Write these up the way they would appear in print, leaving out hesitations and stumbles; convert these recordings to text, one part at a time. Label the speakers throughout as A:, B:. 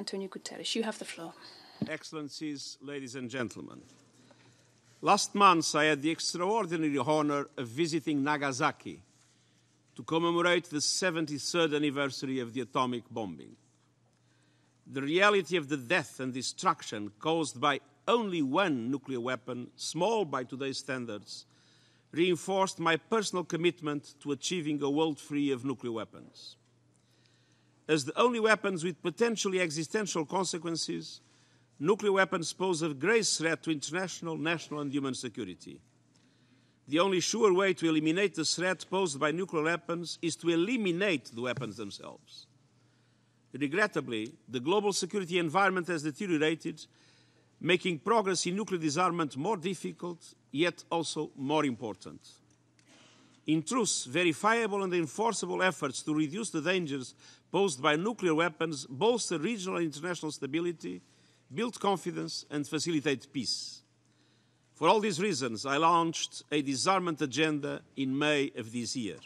A: Antonio Guterres. You have the floor.
B: Excellencies, ladies and gentlemen. Last month, I had the extraordinary honor of visiting Nagasaki to commemorate the 73rd anniversary of the atomic bombing. The reality of the death and destruction caused by only one nuclear weapon, small by today's standards, reinforced my personal commitment to achieving a world free of nuclear weapons. As the only weapons with potentially existential consequences, nuclear weapons pose a grave threat to international, national, and human security. The only sure way to eliminate the threat posed by nuclear weapons is to eliminate the weapons themselves. Regrettably, the global security environment has deteriorated, making progress in nuclear disarmament more difficult, yet also more important. In truth, verifiable and enforceable efforts to reduce the dangers posed by nuclear weapons bolster regional and international stability, build confidence, and facilitate peace. For all these reasons, I launched a disarmament agenda in May of this year.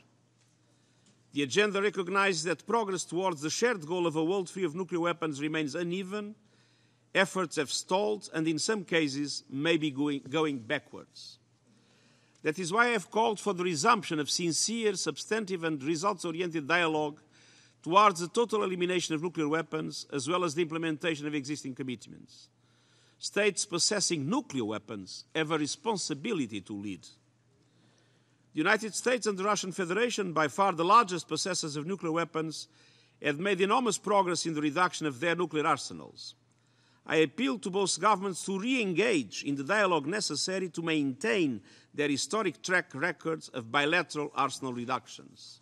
B: The agenda recognizes that progress towards the shared goal of a world free of nuclear weapons remains uneven, efforts have stalled, and in some cases may be going backwards. That is why I have called for the resumption of sincere, substantive, and results-oriented dialogue towards the total elimination of nuclear weapons, as well as the implementation of existing commitments. States possessing nuclear weapons have a responsibility to lead. The United States and the Russian Federation, by far the largest possessors of nuclear weapons, have made enormous progress in the reduction of their nuclear arsenals. I appeal to both governments to re-engage in the dialogue necessary to maintain their historic track records of bilateral arsenal reductions.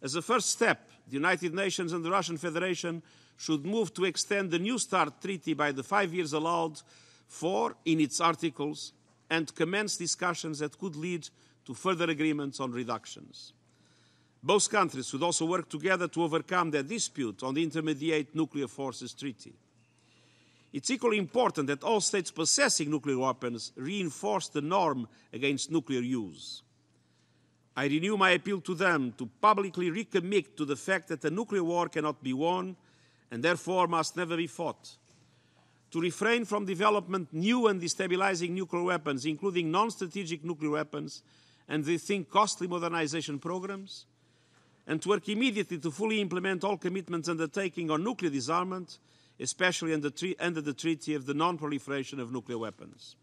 B: As a first step, the United Nations and the Russian Federation should move to extend the New START Treaty by the 5 years allowed for in its articles and commence discussions that could lead to further agreements on reductions. Both countries should also work together to overcome their dispute on the Intermediate Nuclear Forces Treaty. It's equally important that all states possessing nuclear weapons reinforce the norm against nuclear use. I renew my appeal to them to publicly recommit to the fact that a nuclear war cannot be won and therefore must never be fought, to refrain from development new and destabilizing nuclear weapons, including non-strategic nuclear weapons, and rethink costly modernization programs, and to work immediately to fully implement all commitments undertaken on nuclear disarmament, especially under the Treaty of the Non-Proliferation of Nuclear Weapons.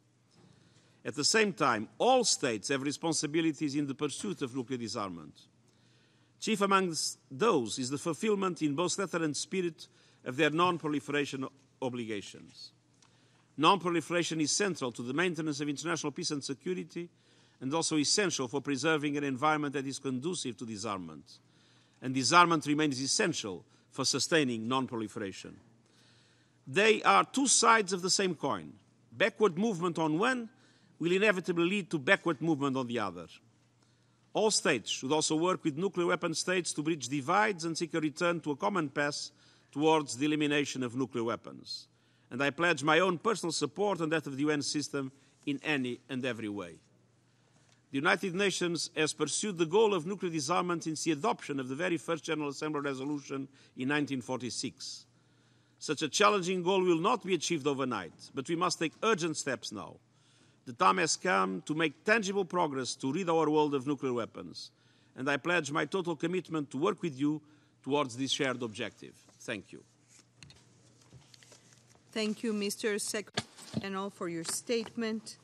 B: At the same time, all states have responsibilities in the pursuit of nuclear disarmament. Chief amongst those is the fulfillment in both letter and spirit of their non-proliferation obligations. Non-proliferation is central to the maintenance of international peace and security, and also essential for preserving an environment that is conducive to disarmament. And disarmament remains essential for sustaining non-proliferation. They are two sides of the same coin. Backward movement on one will inevitably lead to backward movement on the other. All states should also work with nuclear weapon states to bridge divides and seek a return to a common path towards the elimination of nuclear weapons. And I pledge my own personal support and that of the UN system in any and every way. The United Nations has pursued the goal of nuclear disarmament since the adoption of the very first General Assembly resolution in 1946. Such a challenging goal will not be achieved overnight, but we must take urgent steps now. The time has come to make tangible progress to rid our world of nuclear weapons, and I pledge my total commitment to work with you towards this shared objective. Thank you.
C: Thank you, Mr. Secretary General, for your statement.